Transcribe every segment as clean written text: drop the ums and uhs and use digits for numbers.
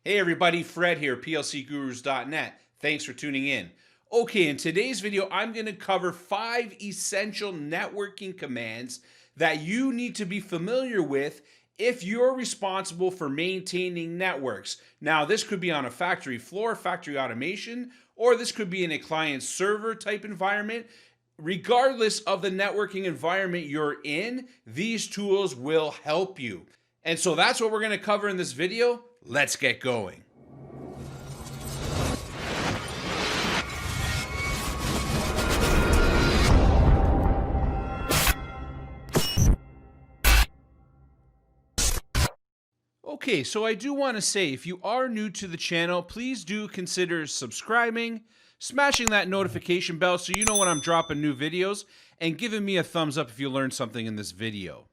Hey everybody, Fred here, PLCGurus.NET. Thanks for tuning in. Okay, in today's video, I'm going to cover 5 essential networking commands that you need to be familiar with if you're responsible for maintaining networks. Now, this could be on a factory floor, factory automation, or this could be in a client server type environment. Regardless of the networking environment you're in, these tools will help you. And so that's what we're going to cover in this video. Let's get going. Okay, so I do want to say, if you are new to the channel, please do consider subscribing, smashing that notification bell so you know when I'm dropping new videos, and giving me a thumbs up if you learned something in this video.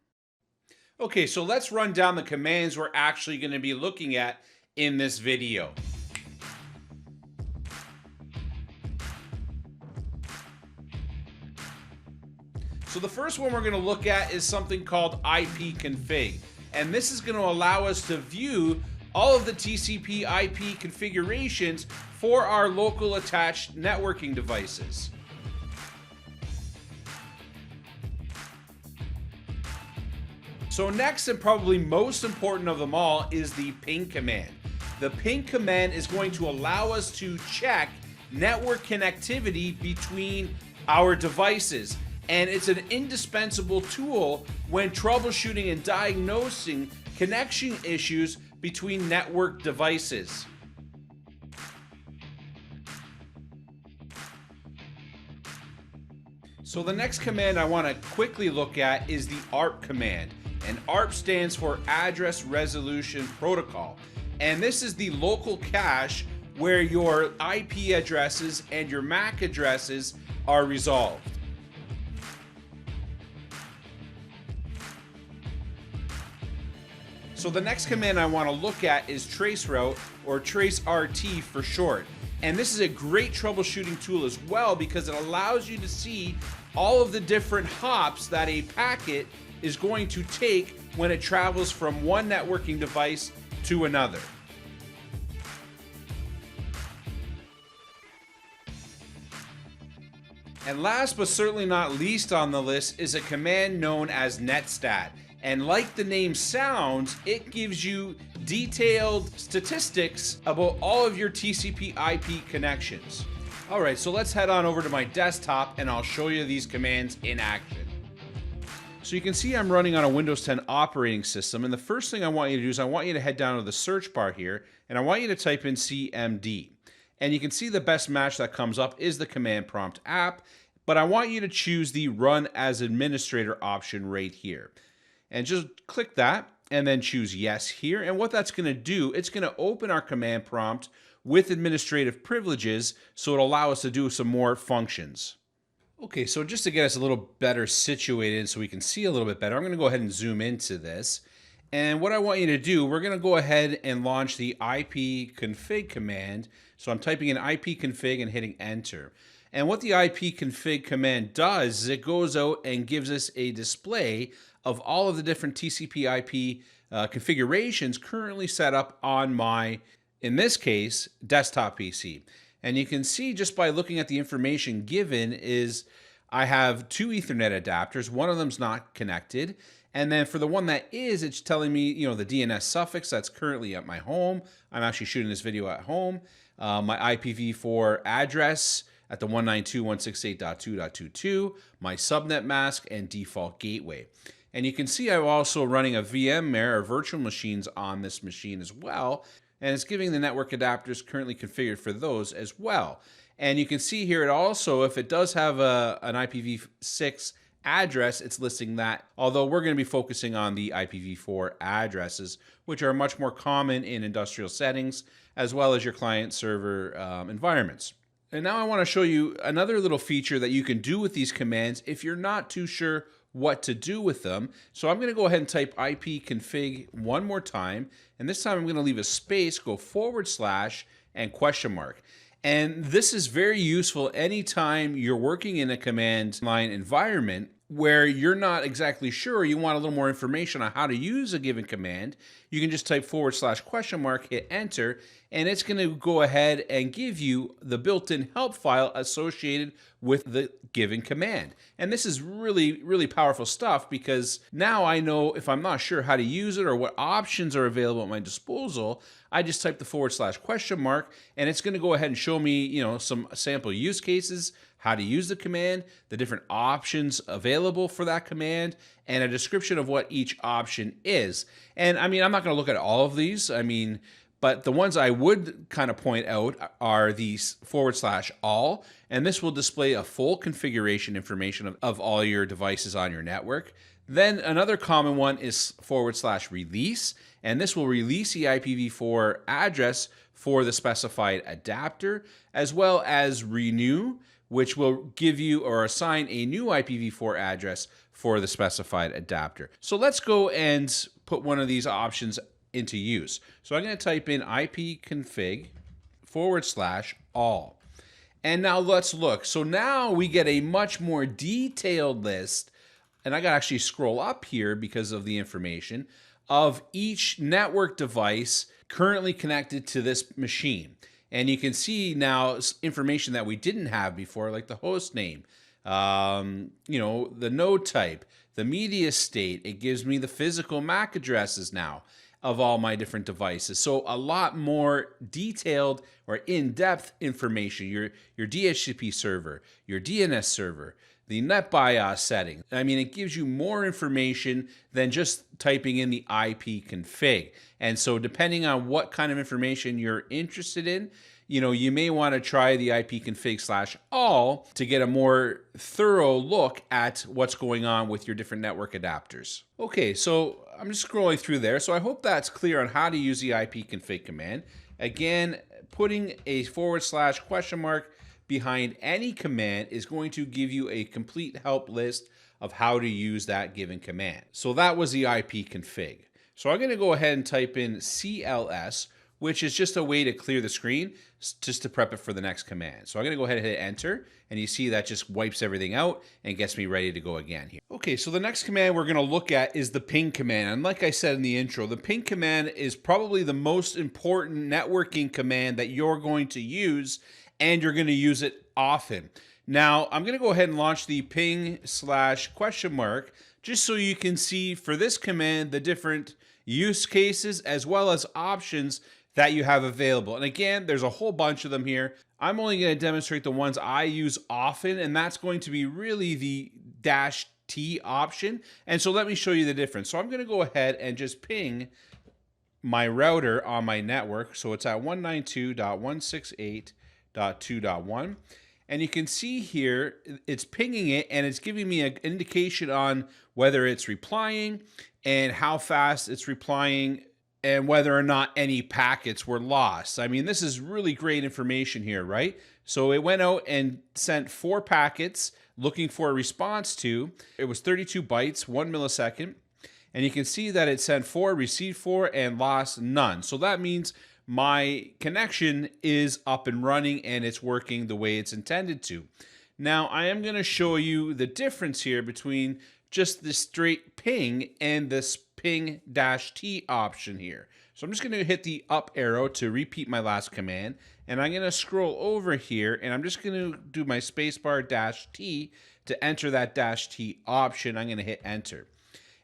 Okay, so let's run down the commands we're actually going to be looking at in this video. So the first one we're going to look at is something called ipconfig. And this is going to allow us to view all of the TCP IP configurations for our local attached networking devices. So next, and probably most important of them all, is the ping command. The ping command is going to allow us to check network connectivity between our devices. And it's an indispensable tool when troubleshooting and diagnosing connection issues between network devices. So the next command I want to quickly look at is the ARP command. And ARP stands for Address Resolution Protocol. And this is the local cache where your IP addresses and your MAC addresses are resolved. So the next command I want to look at is traceroute, or tracert for short. And this is a great troubleshooting tool as well because it allows you to see all of the different hops that a packet is going to take when it travels from one networking device to another. And last but certainly not least on the list is a command known as Netstat. And like the name sounds, it gives you detailed statistics about all of your TCP IP connections. All right, so let's head on over to my desktop and I'll show you these commands in action. So you can see I'm running on a Windows 10 operating system, and the first thing I want you to do is I want you to head down to the search bar here, and I want you to type in CMD. And you can see the best match that comes up is the command prompt app, but I want you to choose the Run as Administrator option right here. And just click that and then choose yes here. And what that's going to do, it's going to open our command prompt with administrative privileges, so it'll allow us to do some more functions. Okay, so just to get us a little better situated so we can see a little bit better, I'm going to go ahead and zoom into this. And what I want you to do, we're going to go ahead and launch the ipconfig command. So I'm typing in ipconfig and hitting enter. And what the ipconfig command does is it goes out and gives us a display of all of the different TCP IP configurations currently set up on my, in this case, desktop PC. And you can see just by looking at the information given is I have 2 Ethernet adapters. One of them's not connected. And then for the one that is, it's telling me, the DNS suffix that's currently at my home. I'm actually shooting this video at home. My IPv4 address at the 192.168.2.22, my subnet mask, and default gateway. And you can see I'm also running a VMware or virtual machines on this machine as well. And it's giving the network adapters currently configured for those as well. And you can see here it also, if it does have an IPv6 address, it's listing that. Although we're going to be focusing on the IPv4 addresses, which are much more common in industrial settings, as well as your client server environments. And now I want to show you another little feature that you can do with these commands if you're not too sure what to do with them. So I'm going to go ahead and type ipconfig one more time. And this time I'm going to leave a space, go / and question mark. And this is very useful anytime you're working in a command line environment where you're not exactly sure, you want a little more information on how to use a given command, you can just type /?, hit enter, and it's going to go ahead and give you the built-in help file associated with the given command. And this is really, really powerful stuff, because now I know if I'm not sure how to use it or what options are available at my disposal, I just type the /?, and it's going to go ahead and show me, some sample use cases, how to use the command, the different options available for that command, and a description of what each option is. And I mean, I'm not going to look at all of these. But the ones I would kind of point out are these /all, and this will display a full configuration information of all your devices on your network. Then another common one is /release, and this will release the IPv4 address for the specified adapter, as well as renew, which will give you or assign a new IPv4 address for the specified adapter. So let's go and put one of these options into use. So I'm going to type in ipconfig /all. And now let's look. So now we get a much more detailed list, and I got to actually scroll up here because of the information of each network device currently connected to this machine. And you can see now information that we didn't have before, like the host name, the node type, the media state. It gives me the physical MAC addresses now of all my different devices. So a lot more detailed or in-depth information, your DHCP server, your DNS server, the NetBIOS setting. I mean, it gives you more information than just typing in the ipconfig. And so depending on what kind of information you're interested in, you may want to try the ipconfig /all to get a more thorough look at what's going on with your different network adapters. Okay, so I'm just scrolling through there. So I hope that's clear on how to use the ipconfig command. Again, putting a /? behind any command is going to give you a complete help list of how to use that given command. So that was the ipconfig. So I'm going to go ahead and type in CLS, which is just a way to clear the screen, just to prep it for the next command. So I'm going to go ahead and hit enter, and you see that just wipes everything out and gets me ready to go again here. Okay, so the next command we're going to look at is the ping command. And like I said in the intro, the ping command is probably the most important networking command that you're going to use, and you're going to use it often. Now, I'm going to go ahead and launch the ping /? just so you can see for this command the different use cases as well as options that you have available. And again, there's a whole bunch of them here. I'm only going to demonstrate the ones I use often, and that's going to be really the -T option. And so let me show you the difference. So I'm going to go ahead and just ping my router on my network. So it's at 192.168.2.1. And you can see here, it's pinging it, and it's giving me an indication on whether it's replying and how fast it's replying and whether or not any packets were lost. I mean, this is really great information here, right? So it went out and sent 4 packets looking for a response to. It was 32 bytes, 1 millisecond. And you can see that it sent 4, received 4, and lost none. So that means my connection is up and running and it's working the way it's intended to. Now, I am going to show you the difference here between just the straight ping and this ping-T option here. So I'm just going to hit the up arrow to repeat my last command, and I'm going to scroll over here, and I'm just going to do my spacebar -T to enter that -T option. I'm going to hit enter.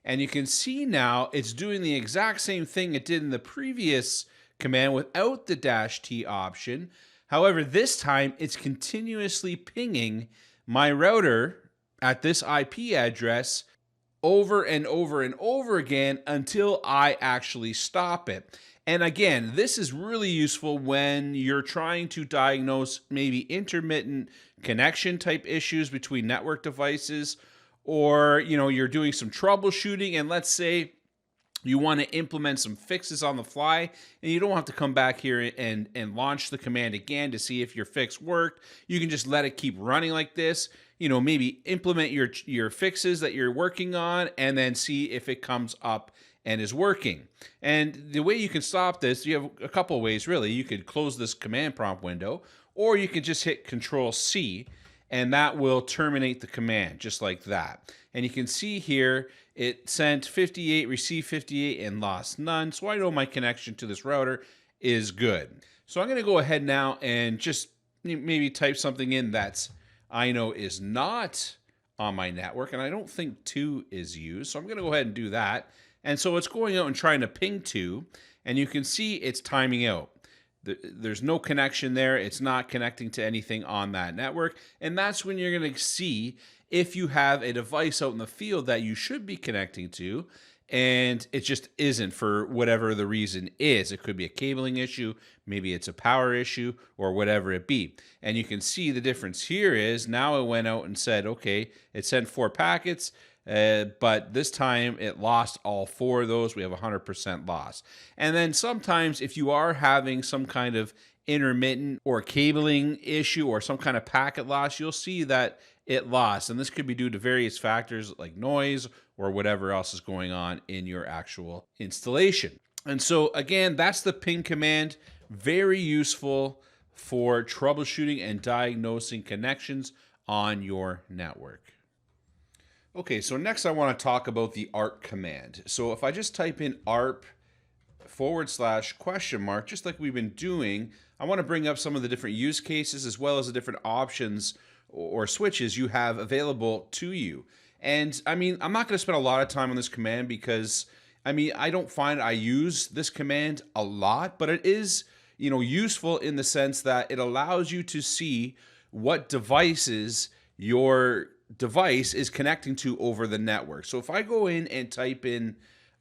And you can see now it's doing the exact same thing it did in the previous command without the -T option. However, this time it's continuously pinging my router at this IP address over and over and over again until I actually stop it. And again, this is really useful when you're trying to diagnose maybe intermittent connection type issues between network devices, or you're doing some troubleshooting, and let's say you want to implement some fixes on the fly, and you don't have to come back here and launch the command again to see if your fix worked. You can just let it keep running like this. Maybe implement your fixes that you're working on and then see if it comes up and is working. And the way you can stop this, you have a couple of ways really. You could close this command prompt window, or you can just hit Control-C, and that will terminate the command just like that. And you can see here it sent 58, received 58, and lost none. So I know my connection to this router is good. So I'm going to go ahead now and just maybe type something in that's I know is not on my network, and I don't think 2 is used. So I'm going to go ahead and do that. And so it's going out and trying to ping 2, and you can see it's timing out. There's no connection there. It's not connecting to anything on that network. And that's when you're going to see if you have a device out in the field that you should be connecting to, and it just isn't for whatever the reason is. It could be a cabling issue, maybe it's a power issue, or whatever it be. And you can see the difference here is now it went out and said, okay, it sent 4 packets, but this time it lost all 4 of those. We have 100% loss. And then sometimes if you are having some kind of intermittent or cabling issue or some kind of packet loss, you'll see that it lost. And this could be due to various factors like noise or whatever else is going on in your actual installation. And so again, that's the ping command. Very useful for troubleshooting and diagnosing connections on your network. Okay, so next I want to talk about the ARP command. So if I just type in ARP /?, just like we've been doing, I want to bring up some of the different use cases as well as the different options or switches you have available to you. And I mean, I'm not going to spend a lot of time on this command because I mean, I don't find I use this command a lot, but it is, useful in the sense that it allows you to see what devices your device is connecting to over the network. So if I go in and type in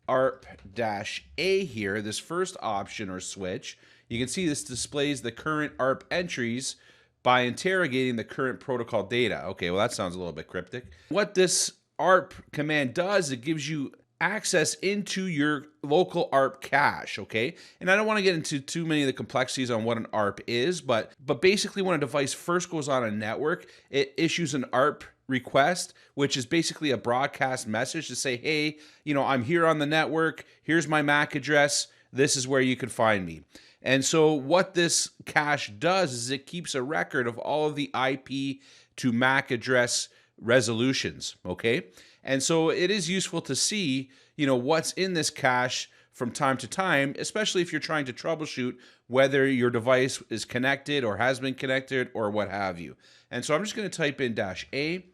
ARP-A here, this first option or switch, you can see this displays the current ARP entries by interrogating the current protocol data. Okay, well that sounds a little bit cryptic. What this ARP command does, it gives you access into your local ARP cache, okay? And I don't want to get into too many of the complexities on what an ARP is, but basically when a device first goes on a network, it issues an ARP request, which is basically a broadcast message to say, hey, I'm here on the network, here's my MAC address, this is where you can find me. And so what this cache does is it keeps a record of all of the IP to MAC address resolutions, okay? And so it is useful to see, what's in this cache from time to time, especially if you're trying to troubleshoot whether your device is connected or has been connected or what have you. And so I'm just going to type in -A.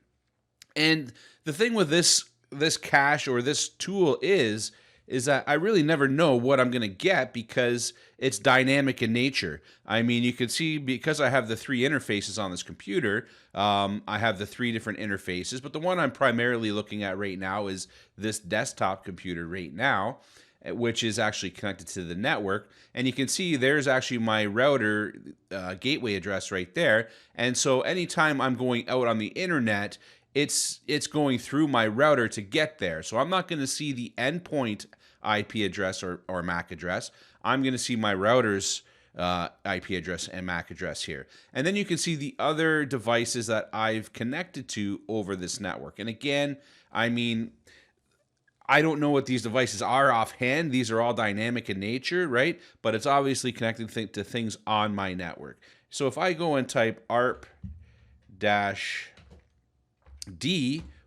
And the thing with this cache or this tool is that I really never know what I'm going to get because it's dynamic in nature. I mean, you can see because I have the 3 interfaces on this computer, I have the 3 different interfaces, but the one I'm primarily looking at right now is this desktop computer right now, which is actually connected to the network. And you can see there's actually my router gateway address right there. And so anytime I'm going out on the internet, it's going through my router to get there. So I'm not going to see the endpoint IP address or MAC address. I'm going to see my router's IP address and MAC address here. And then you can see the other devices that I've connected to over this network. And again, I mean, I don't know what these devices are offhand. These are all dynamic in nature, right? But it's obviously connected to things on my network. So if I go and type ARP-D,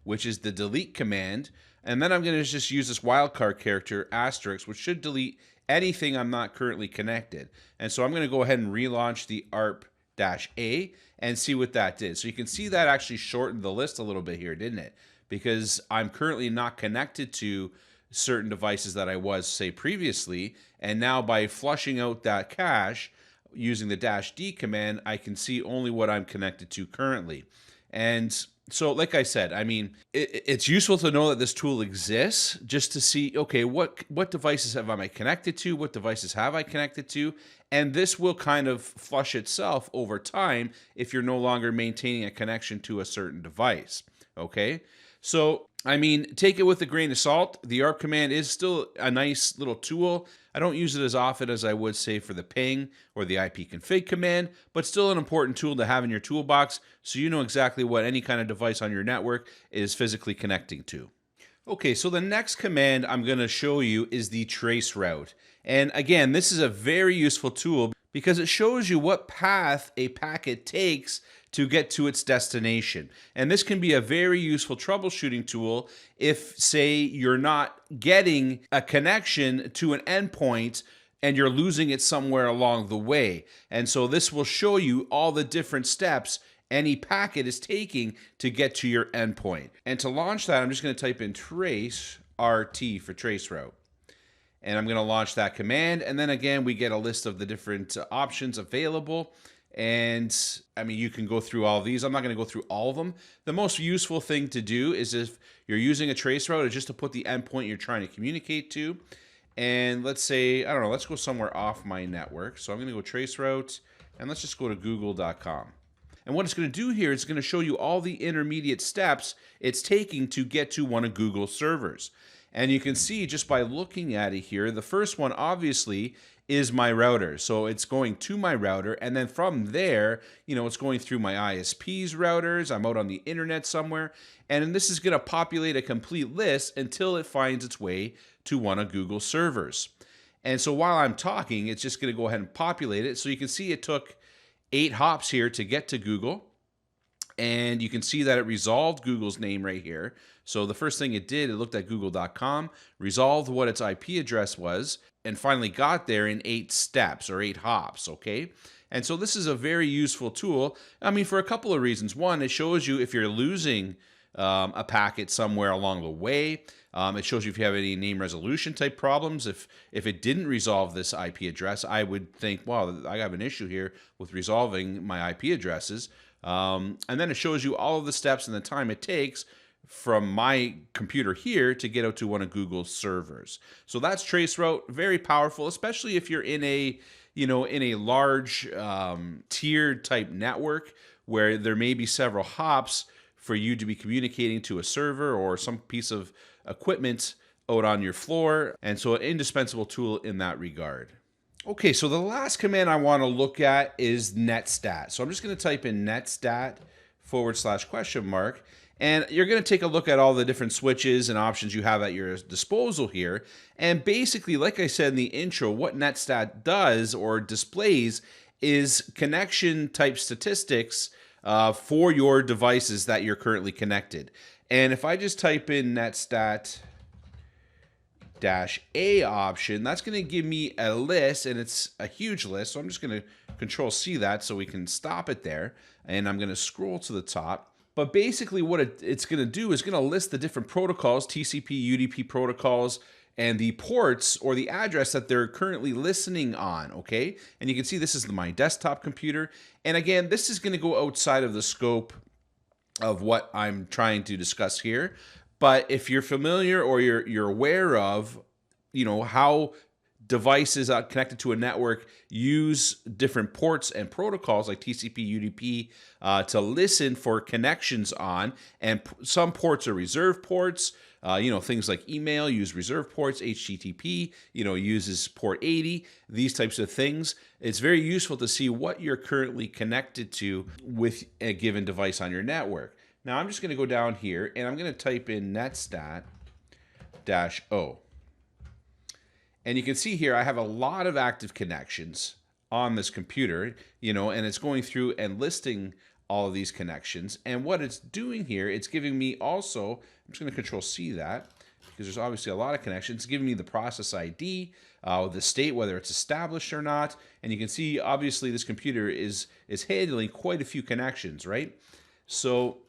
which is the delete command, and then I'm going to just use this wildcard character asterisk, which should delete anything I'm not currently connected. And so I'm going to go ahead and relaunch the ARP-A and see what that did. So you can see that actually shortened the list a little bit here, didn't it? Because I'm currently not connected to certain devices that I was, say, previously. And now by flushing out that cache using the -D command, I can see only what I'm connected to currently. And so, like I said, I mean, it's useful to know that this tool exists just to see, okay, what devices have I connected to? What devices have I connected to? And this will kind of flush itself over time if you're no longer maintaining a connection to a certain device, okay? So, I mean, take it with a grain of salt. The ARP command is still a nice little tool. I don't use it as often as I would say for the ping or the ipconfig command, but still an important tool to have in your toolbox so you know exactly what any kind of device on your network is physically connecting to. Okay, so the next command I'm going to show you is the traceroute. And again, this is a very useful tool because it shows you what path a packet takes to get to its destination. And this can be a very useful troubleshooting tool if, say, you're not getting a connection to an endpoint and you're losing it somewhere along the way. And so this will show you all the different steps any packet is taking to get to your endpoint. And to launch that, I'm just going to type in tracert for traceroute. And I'm going to launch that command. And then again, we get a list of the different options available. And I mean, you can go through all of these. I'm not going to go through all of them. The most useful thing to do is if you're using a traceroute, is just to put the endpoint you're trying to communicate to. And let's say, I don't know, let's go somewhere off my network. So I'm going to go traceroute, and let's just go to google.com. And what it's going to do here is going to show you all the intermediate steps it's taking to get to one of Google's servers. And you can see just by looking at it here, the first one obviously is my router. So it's going to my router, and then from there, it's going through my ISP's routers. I'm out on the internet somewhere, and this is going to populate a complete list until it finds its way to one of Google's servers. And so while I'm talking, it's just going to go ahead and populate it. So you can see it took 8 hops here to get to Google. And you can see that it resolved Google's name right here. So the first thing it did, it looked at google.com, resolved what its IP address was, and finally got there in 8 steps or 8 hops, okay? And so this is a very useful tool, I mean, for a couple of reasons. One, it shows you if you're losing a packet somewhere along the way. It shows you if you have any name resolution type problems. If it didn't resolve this IP address, I would think, wow, I have an issue here with resolving my IP addresses. And then it shows you all of the steps and the time it takes from my computer here to get out to one of Google's servers. So that's Traceroute, very powerful, especially if you're in a large tiered type network where there may be several hops for you to be communicating to a server or some piece of equipment out on your floor. And so an indispensable tool in that regard. Okay, so the last command I want to look at is netstat. So I'm just going to type in netstat /?, and you're going to take a look at all the different switches and options you have at your disposal here. And basically, like I said in the intro, what netstat does or displays is connection type statistics for your devices that you're currently connected. And if I just type in netstat -A option, that's going to give me a list, and it's a huge list. So I'm just going to Control-C that so we can stop it there. And I'm going to scroll to the top. But basically what it's going to do is going to list the different protocols, TCP, UDP protocols, and the ports or the address that they're currently listening on, okay? And you can see this is my desktop computer. And again, this is going to go outside of the scope of what I'm trying to discuss here. But if you're familiar or you're aware of, how devices connected to a network use different ports and protocols like TCP, UDP to listen for connections on, and some ports are reserved ports. Things like email use reserved ports, HTTP, uses port 80, these types of things. It's very useful to see what you're currently connected to with a given device on your network. Now I'm just going to go down here and I'm going to type in netstat-O. And you can see here I have a lot of active connections on this computer, and it's going through and listing all of these connections. And what it's doing here, it's giving me also, I'm just going to Control-C that, because there's obviously a lot of connections. It's giving me the process ID, the state, whether it's established or not. And you can see, obviously, this computer is handling quite a few connections, right? So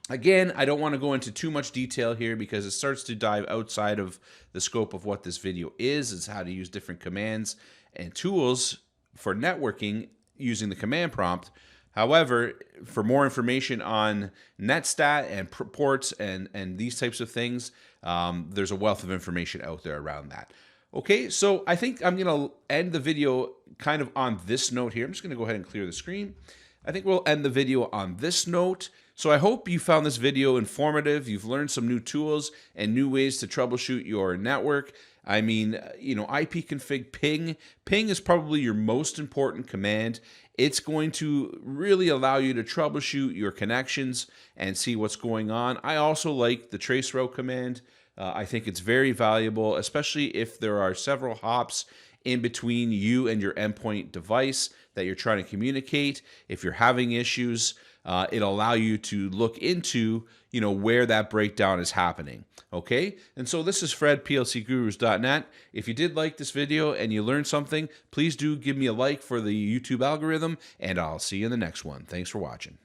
again, I don't want to go into too much detail here because it starts to dive outside of the scope of what this video is. It's how to use different commands and tools for networking using the command prompt. However, for more information on netstat and ports and these types of things, there's a wealth of information out there around that. Okay, so I think I'm going to end the video kind of on this note here. I'm just going to go ahead and clear the screen. I think we'll end the video on this note. So I hope you found this video informative. You've learned some new tools and new ways to troubleshoot your network. I mean, ipconfig ping. Ping is probably your most important command. It's going to really allow you to troubleshoot your connections and see what's going on. I also like the traceroute command I think it's very valuable, especially if there are several hops in between you and your endpoint device that you're trying to communicate. If you're having issues, it'll allow you to look into, where that breakdown is happening. Okay, and so this is Fred, PLCGurus.NET. If you did like this video and you learned something, please do give me a like for the YouTube algorithm, and I'll see you in the next one. Thanks for watching.